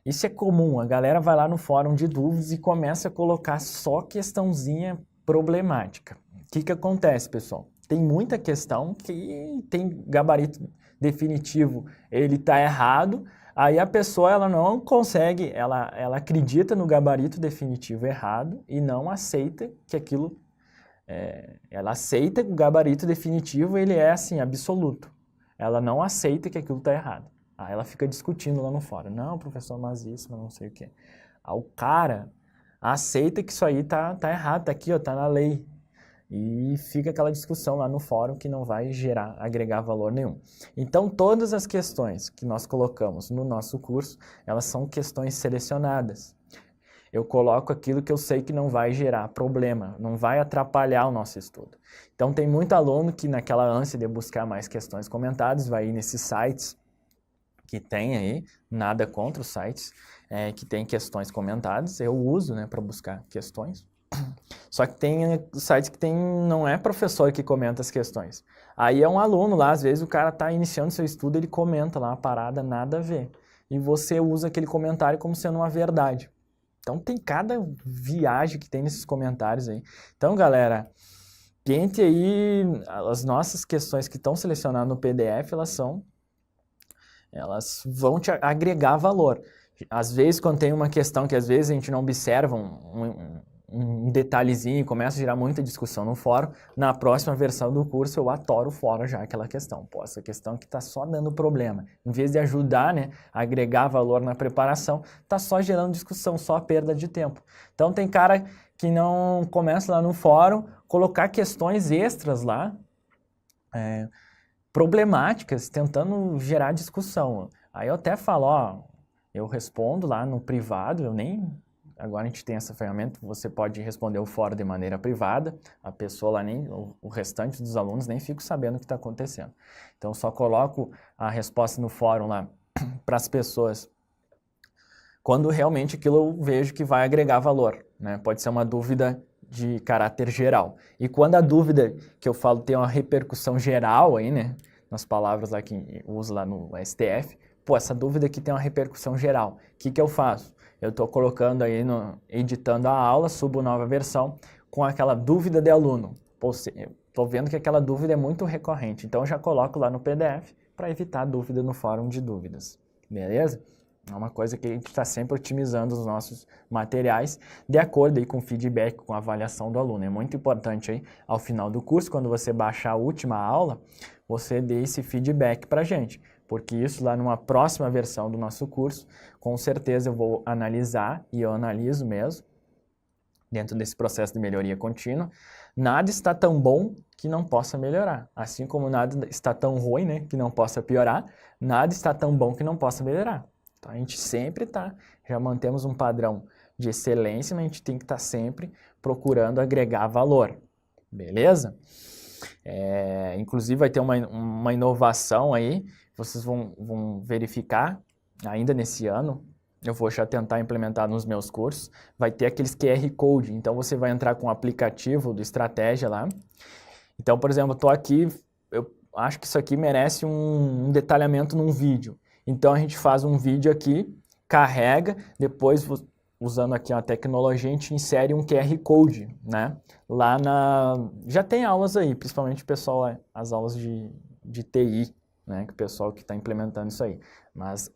isso é comum, a galera vai lá no fórum de dúvidas e começa a colocar só questãozinha problemática. O que acontece, pessoal? Tem muita questão que tem gabarito definitivo, ele está errado, aí a pessoa ela não consegue, ela acredita no gabarito definitivo errado e não aceita que aquilo, ela aceita que o gabarito definitivo ele é assim, absoluto. Ela não aceita que aquilo está errado. Aí ela fica discutindo lá no fórum. Não, professor, mas isso, mas não sei o quê. Aí o cara aceita que isso aí tá errado, tá aqui, ó, tá na lei. E fica aquela discussão lá no fórum que não vai agregar valor nenhum. Então, todas as questões que nós colocamos no nosso curso, elas são questões selecionadas. Eu coloco aquilo que eu sei que não vai gerar problema, não vai atrapalhar o nosso estudo. Então, tem muito aluno que naquela ânsia de buscar mais questões comentadas, vai ir nesses sites que tem aí, nada contra os sites, que tem questões comentadas, eu uso, né, para buscar questões. Só que tem sites que não é professor que comenta as questões. Aí é um aluno lá, às vezes o cara está iniciando seu estudo, ele comenta lá uma parada, nada a ver. E você usa aquele comentário como sendo uma verdade. Então tem cada viagem que tem nesses comentários aí. Então, galera, tente aí, as nossas questões que estão selecionadas no PDF, elas vão te agregar valor. Às vezes, quando tem uma questão que às vezes a gente não observa um detalhezinho e começa a gerar muita discussão no fórum, na próxima versão do curso eu atoro fora já aquela questão. Pô, essa questão que está só dando problema. Em vez de ajudar, né, a agregar valor na preparação, está só gerando discussão, só perda de tempo. Então tem cara que não começa lá no fórum, colocar questões extras lá, problemáticas, tentando gerar discussão. Aí eu até falo, ó, eu respondo lá no privado, agora a gente tem essa ferramenta, você pode responder o fórum de maneira privada, a pessoa lá o restante dos alunos nem fica sabendo o que está acontecendo. Então, eu só coloco a resposta no fórum lá para as pessoas quando realmente aquilo eu vejo que vai agregar valor, né? Pode ser uma dúvida de caráter geral. E quando a dúvida que eu falo tem uma repercussão geral aí, né, nas palavras lá que eu uso lá no STF, pô, essa dúvida aqui tem uma repercussão geral. O que que eu faço? Eu estou colocando aí, editando a aula, subo nova versão com aquela dúvida de aluno. Pô, estou vendo que aquela dúvida é muito recorrente, então eu já coloco lá no PDF para evitar dúvida no fórum de dúvidas. Beleza? É uma coisa que a gente está sempre otimizando os nossos materiais de acordo aí com o feedback, com a avaliação do aluno. É muito importante aí, ao final do curso, quando você baixar a última aula, você dê esse feedback para a gente, porque isso lá numa próxima versão do nosso curso, com certeza eu vou analisar, e eu analiso mesmo, dentro desse processo de melhoria contínua. Nada está tão bom que não possa melhorar, assim como nada está tão ruim, né, que não possa piorar, nada está tão bom que não possa melhorar. Então, a gente sempre já mantemos um padrão de excelência, mas a gente tem que estar sempre procurando agregar valor, beleza? Inclusive vai ter uma inovação aí, vocês vão verificar ainda nesse ano, eu vou já tentar implementar nos meus cursos, vai ter aqueles QR Code, então você vai entrar com o aplicativo do Estratégia lá. Então, por exemplo, eu estou aqui, eu acho que isso aqui merece um detalhamento num vídeo. Então, a gente faz um vídeo aqui, carrega, depois, usando aqui a tecnologia, a gente insere um QR Code, né? Lá já tem aulas aí, principalmente o pessoal, as aulas de TI, né? Que o pessoal que está implementando isso aí. Mas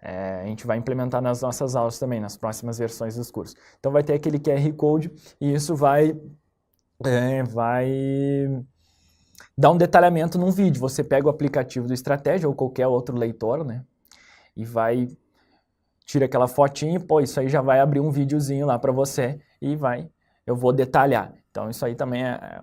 a gente vai implementar nas nossas aulas também, nas próximas versões dos cursos. Então, vai ter aquele QR Code e isso vai dar um detalhamento num vídeo. Você pega o aplicativo do Estratégia ou qualquer outro leitor, né? E tira aquela fotinha, pô, isso aí já vai abrir um videozinho lá para você e eu vou detalhar. Então, isso aí também é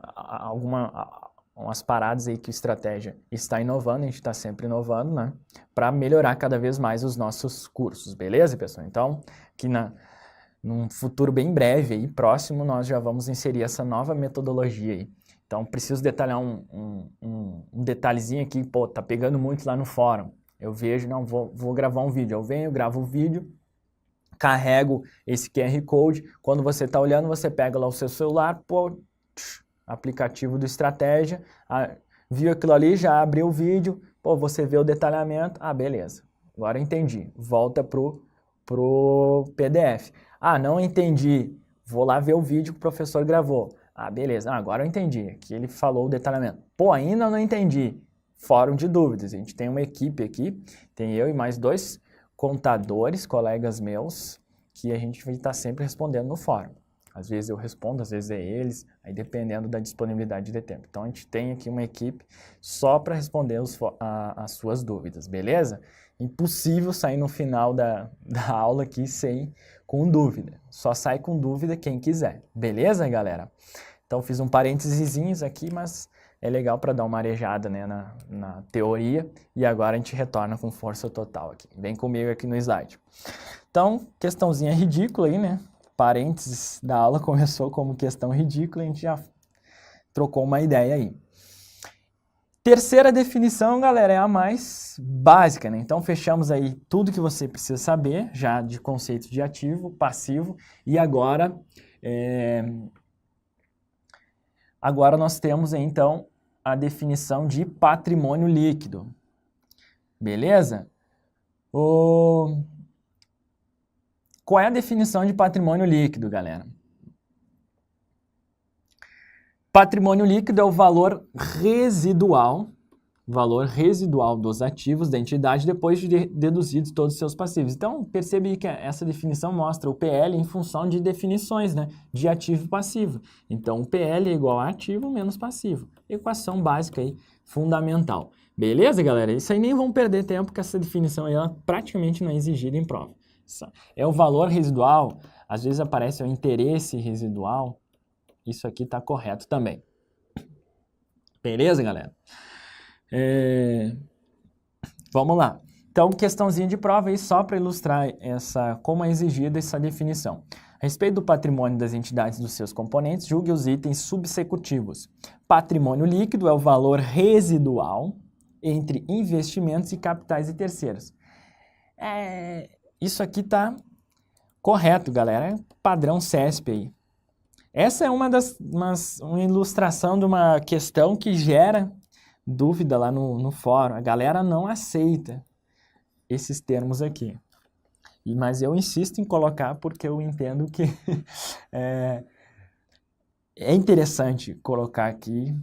umas paradas aí que o Estratégia está inovando, a gente está sempre inovando, né? Para melhorar cada vez mais os nossos cursos, beleza, pessoal? Então, aqui num futuro bem breve aí, próximo, nós já vamos inserir essa nova metodologia aí. Então, preciso detalhar um detalhezinho aqui, pô, tá pegando muito lá no fórum. Eu vejo, não, vou gravar um vídeo. Eu venho, gravo o vídeo, carrego esse QR Code. Quando você está olhando, você pega lá o seu celular, pô, aplicativo do Estratégia, viu aquilo ali, já abriu o vídeo, pô, você vê o detalhamento, beleza, agora eu entendi. Volta pro PDF. Não entendi, vou lá ver o vídeo que o professor gravou. Beleza, agora eu entendi, aqui ele falou o detalhamento. Pô, ainda não entendi. Fórum de dúvidas, a gente tem uma equipe aqui, tem eu e mais 2 contadores, colegas meus, que a gente vai estar sempre respondendo no fórum. Às vezes eu respondo, às vezes é eles, aí dependendo da disponibilidade de tempo. Então a gente tem aqui uma equipe só para responder as suas dúvidas, beleza? Impossível sair no final da aula aqui com dúvida. Só sai com dúvida quem quiser, beleza, galera? Então fiz um parênteses aqui, mas é legal para dar uma arejada, né, na teoria, e agora a gente retorna com força total aqui. Vem comigo aqui no slide. Então, questãozinha ridícula aí, né? Parênteses da aula começou como questão ridícula, a gente já trocou uma ideia aí. Terceira definição, galera, é a mais básica, né? Então, fechamos aí tudo que você precisa saber, já de conceitos de ativo, passivo, e agora nós temos aí, então, a definição de patrimônio líquido. Beleza? Qual é a definição de patrimônio líquido, galera? Patrimônio líquido é o valor residual dos ativos da entidade depois de deduzidos todos os seus passivos. Então, percebe que essa definição mostra o PL em função de definições, né, de ativo e passivo. Então, o PL é igual a ativo menos passivo. Equação básica aí, fundamental. Beleza, galera? Isso aí nem vamos perder tempo, porque essa definição aí, ela praticamente não é exigida em prova. É o valor residual, às vezes aparece o interesse residual, isso aqui está correto também. Beleza, galera? Vamos lá. Então, questãozinha de prova aí só para ilustrar como é exigida essa definição. A respeito do patrimônio das entidades e dos seus componentes, julgue os itens subsecutivos. Patrimônio líquido é o valor residual entre investimentos e capitais de terceiros. Isso aqui está correto, galera. É padrão CESP aí. Essa é uma ilustração de uma questão que gera dúvida lá no fórum. A galera não aceita esses termos aqui. Mas eu insisto em colocar porque eu entendo que é interessante colocar aqui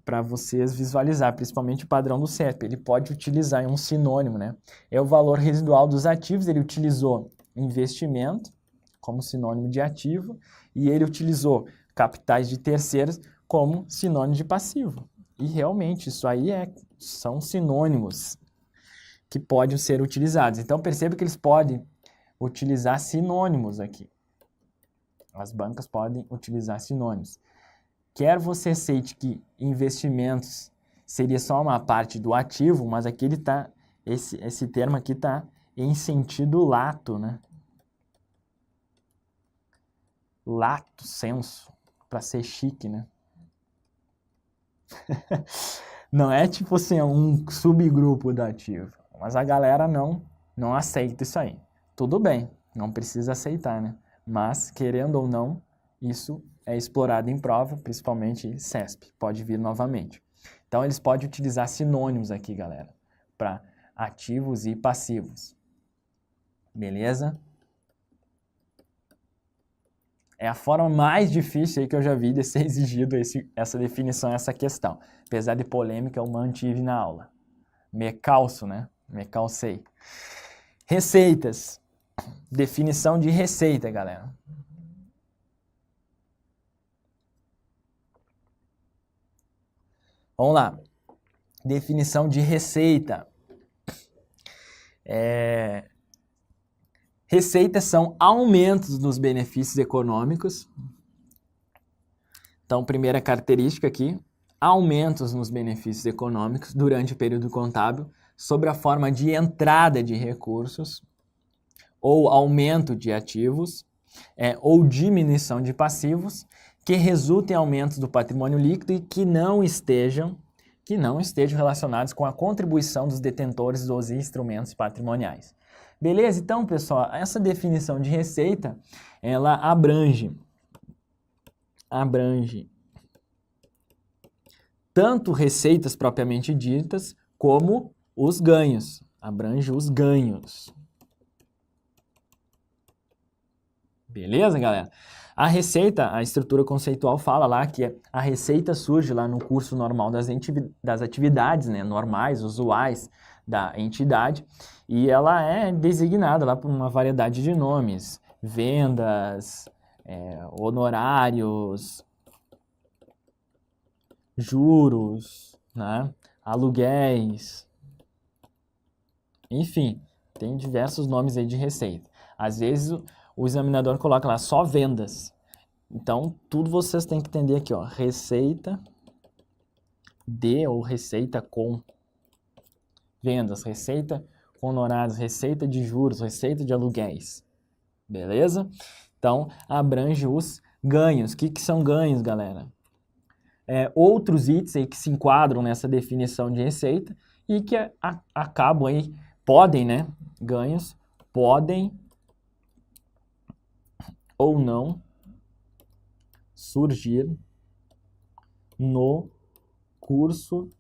para vocês visualizar, principalmente o padrão do CEP. Ele pode utilizar um sinônimo, né? É o valor residual dos ativos, ele utilizou investimento como sinônimo de ativo e ele utilizou capitais de terceiros como sinônimo de passivo. E realmente isso aí são sinônimos que podem ser utilizados. Então perceba que eles podem utilizar sinônimos aqui. As bancas podem utilizar sinônimos. Quer você aceite que investimentos seria só uma parte do ativo, mas aqui ele tá, esse termo aqui está em sentido lato, né? Lato sensu, para ser chique, né? Não é tipo assim, um subgrupo do ativo, mas a galera não aceita isso aí. Tudo bem, não precisa aceitar, né? Mas, querendo ou não, isso é explorado em prova, principalmente CESP, pode vir novamente. Então, eles podem utilizar sinônimos aqui, galera, para ativos e passivos. Beleza? É a forma mais difícil aí que eu já vi de ser exigido essa definição, essa questão. Apesar de polêmica, eu mantive na aula. Me calço, né? Me calcei. Receitas. Definição de receita, galera. Vamos lá. Definição de receita. Receitas são aumentos nos benefícios econômicos. Então, primeira característica aqui, aumentos nos benefícios econômicos durante o período contábil, sob a forma de entrada de recursos, ou aumento de ativos, ou diminuição de passivos, que resultem em aumentos do patrimônio líquido e que não estejam relacionados com a contribuição dos detentores dos instrumentos patrimoniais. Beleza? Então, pessoal, essa definição de receita, ela abrange tanto receitas propriamente ditas, como os ganhos. Abrange os ganhos. Beleza, galera? A receita, a estrutura conceitual fala lá que a receita surge lá no curso normal das atividades, né, normais, usuais da entidade, e ela é designada lá por uma variedade de nomes, vendas, honorários, juros, né, aluguéis, enfim, tem diversos nomes aí de receita. Às vezes o examinador coloca lá só vendas. Então, tudo vocês têm que entender aqui, ó, receita de ou receita com vendas, receita com honorários, receita de juros, receita de aluguéis. Beleza? Então, abrange os ganhos. O que são ganhos, galera? Outros itens aí que se enquadram nessa definição de receita e que acabam aí, podem, né? Ganhos podem ou não surgir no curso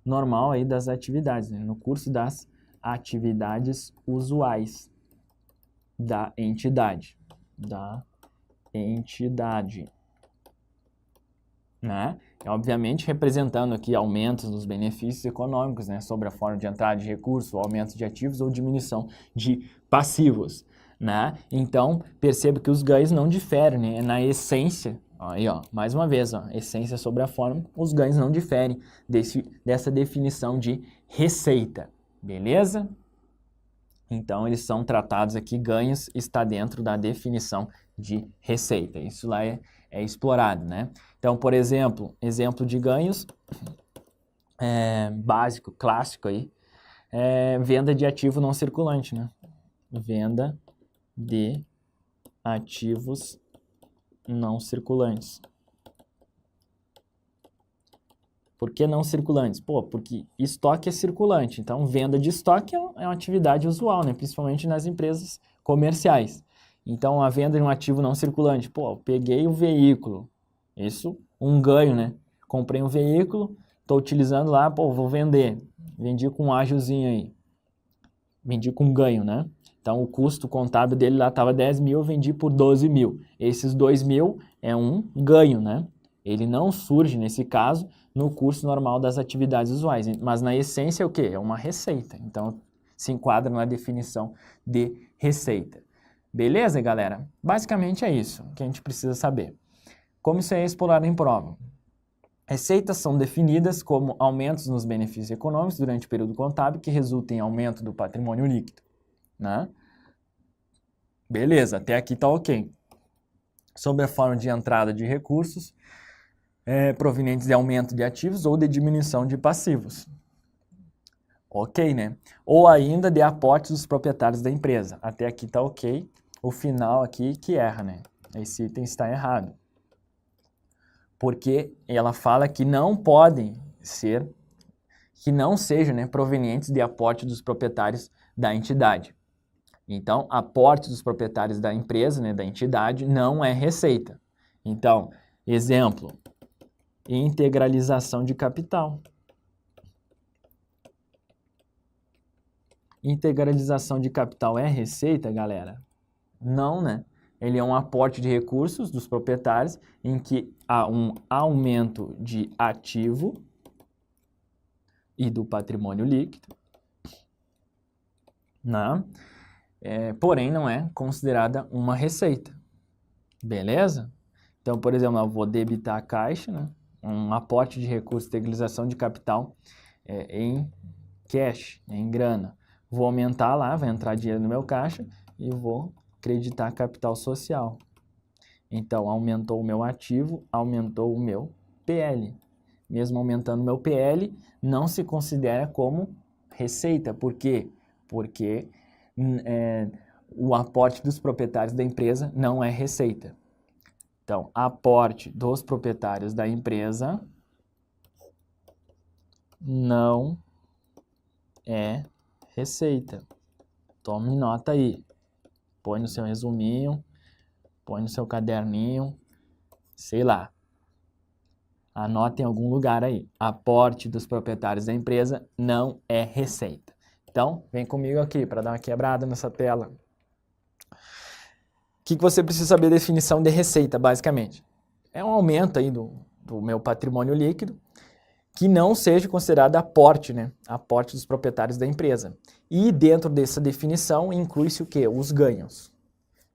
normal aí das atividades, né? No curso das atividades usuais da entidade, né? Obviamente representando aqui aumentos nos benefícios econômicos, né? Sobre a forma de entrada de recursos, aumento de ativos ou diminuição de passivos, né? Então, perceba que os ganhos não diferem, né? Na essência, aí, ó, mais uma vez, ó, essência sobre a forma, os ganhos não diferem dessa definição de receita, beleza? Então, eles são tratados aqui, ganhos está dentro da definição de receita. Isso lá é explorado, né? Então, por exemplo, exemplo de ganhos básico, clássico aí, venda de ativo não circulante, né? Venda de ativos não circulantes. Por que não circulantes? Pô, porque estoque é circulante, então venda de estoque é uma atividade usual, né? Principalmente nas empresas comerciais. Então, a venda de um ativo não circulante. Pô, eu peguei o veículo. Isso, um ganho, né? Comprei um veículo, estou utilizando lá, pô, vou vender. Vendi com um ágiozinho aí. Vendi com ganho, né? Então, o custo contábil dele lá estava 10 mil, eu vendi por 12 mil. Esses 2 mil é um ganho, né? Ele não surge, nesse caso, no curso normal das atividades usuais, mas na essência é o quê? É uma receita. Então, se enquadra na definição de receita. Beleza, galera? Basicamente é isso que a gente precisa saber. Como isso é explorado em prova? Receitas são definidas como aumentos nos benefícios econômicos durante o período contábil que resultam em aumento do patrimônio líquido, né? Beleza, até aqui tá ok. Sob a forma de entrada de recursos provenientes de aumento de ativos ou de diminuição de passivos. Ok, né? Ou ainda de aportes dos proprietários da empresa. Até aqui tá ok. O final aqui que erra, né? Esse item está errado. Porque ela fala que não podem ser, que não sejam, né, provenientes de aporte dos proprietários da entidade. Então, aporte dos proprietários da empresa, né, da entidade, não é receita. Então, exemplo, integralização de capital. Integralização de capital é receita, galera? Não, né? Ele é um aporte de recursos dos proprietários em que há um aumento de ativo e do patrimônio líquido, né? Porém, não é considerada uma receita. Beleza? Então, por exemplo, eu vou debitar a caixa, né? Um aporte de recursos, integralização de capital em cash, em grana. Vou aumentar lá, vai entrar dinheiro no meu caixa e vou creditar capital social. Então, aumentou o meu ativo, aumentou o meu PL. Mesmo aumentando o meu PL, não se considera como receita. Por quê? Porque o aporte dos proprietários da empresa não é receita. Então, aporte dos proprietários da empresa não é receita. Tome nota aí. Põe no seu resuminho, põe no seu caderninho, sei lá. Anota em algum lugar aí. Aporte dos proprietários da empresa não é receita. Então, vem comigo aqui para dar uma quebrada nessa tela. O que você precisa saber da definição de receita, basicamente? É um aumento aí do meu patrimônio líquido que não seja considerado aporte, né? Aporte dos proprietários da empresa. E dentro dessa definição inclui-se o quê? Os ganhos.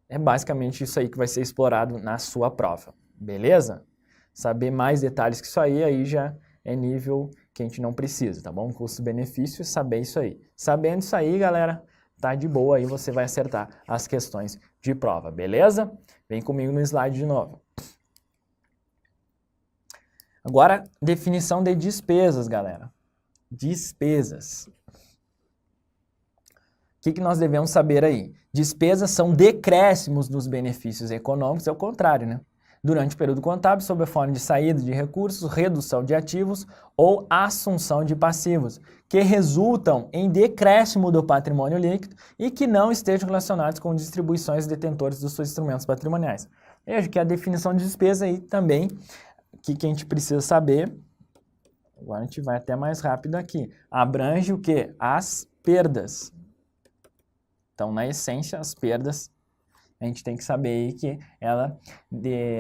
É basicamente isso aí que vai ser explorado na sua prova, beleza? Saber mais detalhes que isso aí já é nível que a gente não precisa, tá bom? Custo-benefício e saber isso aí. Sabendo isso aí, galera, tá de boa, aí você vai acertar as questões de prova, beleza? Vem comigo no slide de novo. Agora, definição de despesas, galera. Despesas. O que nós devemos saber aí? Despesas são decréscimos dos benefícios econômicos, é o contrário, né? Durante o período contábil, sob a forma de saída de recursos, redução de ativos ou assunção de passivos, que resultam em decréscimo do patrimônio líquido e que não estejam relacionados com distribuições detentores dos seus instrumentos patrimoniais. Veja que a definição de despesa aí também, que a gente precisa saber, agora a gente vai até mais rápido aqui, abrange o quê? As perdas. Então, na essência, as perdas, a gente tem que saber aí que ela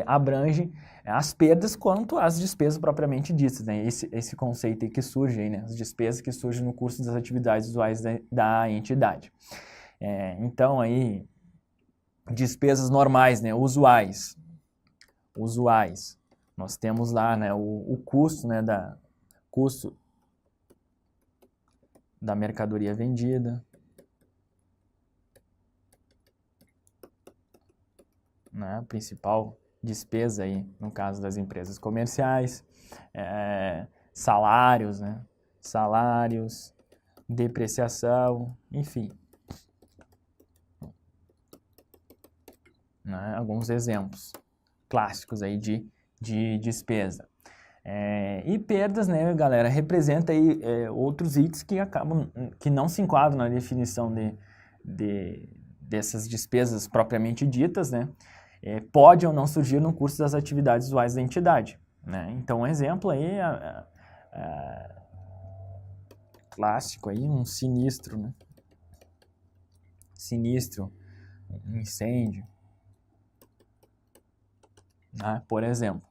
abrange as perdas quanto às despesas propriamente ditas, né? Esse conceito aí que surge aí, né? As despesas que surgem no curso das atividades usuais da entidade. Então, aí, despesas normais, né? Usuais. Nós temos lá, né, o custo, né, custo da mercadoria vendida, né, a principal despesa aí, no caso das empresas comerciais, salários, né, depreciação, enfim. Né, alguns exemplos clássicos aí de despesa. E perdas, né, galera, representa aí outros itens que não se enquadram na definição dessas despesas propriamente ditas, né, pode ou não surgir no curso das atividades usuais da entidade, né? Então, um exemplo aí, clássico aí, um sinistro, né? Sinistro, um incêndio, né? Por exemplo.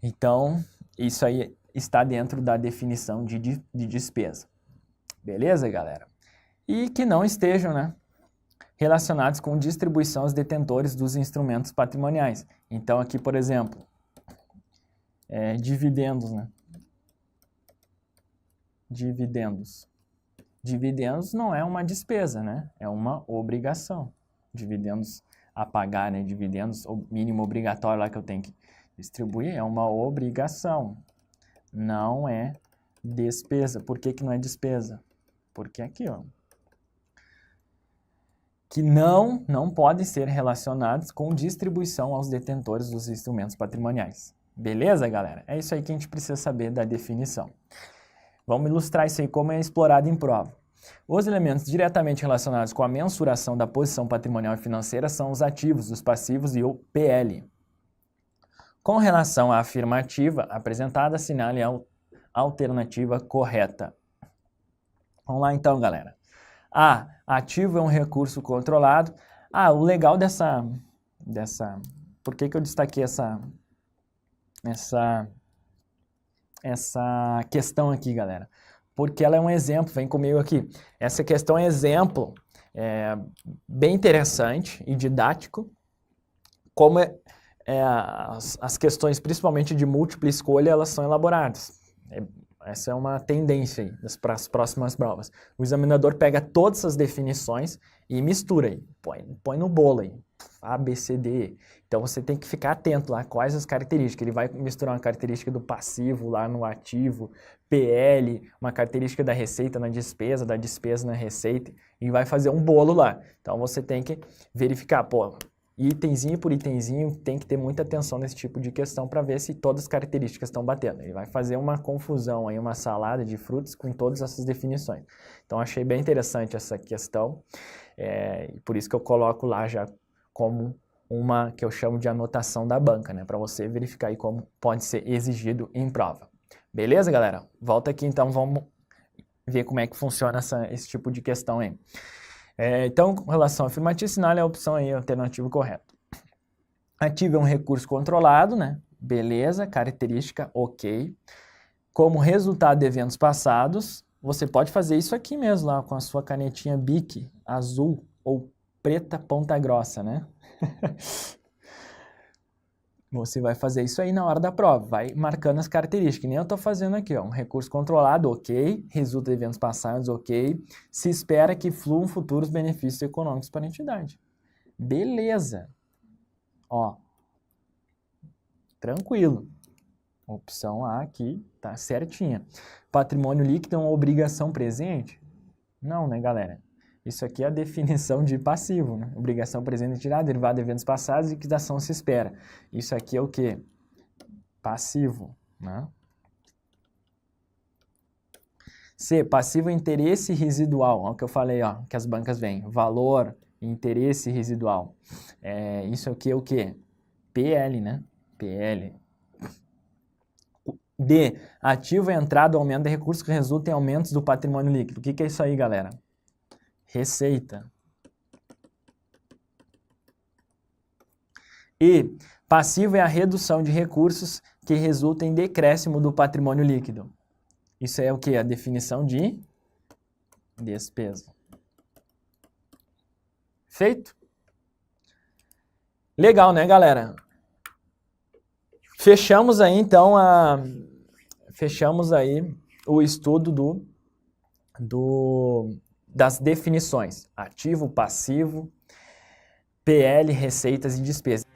Então, isso aí está dentro da definição de despesa. Beleza, galera? E que não estejam, né, relacionados com distribuição aos detentores dos instrumentos patrimoniais. Então, aqui, por exemplo, dividendos, né? Dividendos. Dividendos não é uma despesa, né? É uma obrigação. Dividendos a pagar, né? Dividendos, o mínimo obrigatório lá que eu tenho que distribuir, é uma obrigação. Não é despesa. Por que que não é despesa? Porque aqui, ó, que não podem ser relacionados com distribuição aos detentores dos instrumentos patrimoniais. Beleza, galera? É isso aí que a gente precisa saber da definição. Vamos ilustrar isso aí como é explorado em prova. Os elementos diretamente relacionados com a mensuração da posição patrimonial e financeira são os ativos, os passivos e o PL. Com relação à afirmativa apresentada, assinale a alternativa correta. Vamos lá então, galera. A. Ativo é um recurso controlado. O legal dessa... Por que que eu destaquei essa questão aqui, galera? Porque ela é um exemplo, vem comigo aqui. Essa questão é exemplo, bem interessante e didático, como as questões, principalmente de múltipla escolha, elas são elaboradas. Essa é uma tendência aí para as próximas provas. O examinador pega todas essas definições e mistura aí, põe no bolo aí, A, B, C, D. Então você tem que ficar atento lá, quais as características. Ele vai misturar uma característica do passivo lá no ativo, PL, uma característica da receita na despesa, da despesa na receita, e vai fazer um bolo lá. Então você tem que verificar, itemzinho por itemzinho, tem que ter muita atenção nesse tipo de questão para ver se todas as características estão batendo. Ele vai fazer uma confusão aí, uma salada de frutos com todas essas definições. Então, achei bem interessante essa questão, por isso que eu coloco lá já como uma que eu chamo de anotação da banca, né, para você verificar aí como pode ser exigido em prova. Beleza, galera? Volta aqui, então, vamos ver como é que funciona esse tipo de questão aí. Então, com relação ao afirmativo, assinale a opção aí, alternativa correta. Ativo é um recurso controlado, né? Beleza, característica, ok. Como resultado de eventos passados, você pode fazer isso aqui mesmo, lá com a sua canetinha Bic, azul ou preta ponta grossa, né? Você vai fazer isso aí na hora da prova, vai marcando as características, que nem eu estou fazendo aqui, ó, um recurso controlado, ok, resulta de eventos passados, ok, se espera que fluam futuros benefícios econômicos para a entidade. Beleza. Ó, tranquilo. Opção A aqui, tá certinha. Patrimônio líquido é uma obrigação presente? Não, né, galera? Isso aqui é a definição de passivo, né? Obrigação presente tirada, derivado de eventos passados e liquidação se espera. Isso aqui é o quê? Passivo, né? C, passivo é interesse residual. Olha o que eu falei, ó, que as bancas vêm. Valor, interesse residual. Isso aqui é o quê? PL, né? PL. D, ativo é entrada ou aumento de recursos que resulta em aumentos do patrimônio líquido. O que é isso aí, galera? Receita. E passivo é a redução de recursos que resulta em decréscimo do patrimônio líquido. Isso é o que? A definição de despesa. Feito? Legal, né, galera? Fechamos aí, então, o estudo das definições, ativo, passivo, PL, receitas e despesas.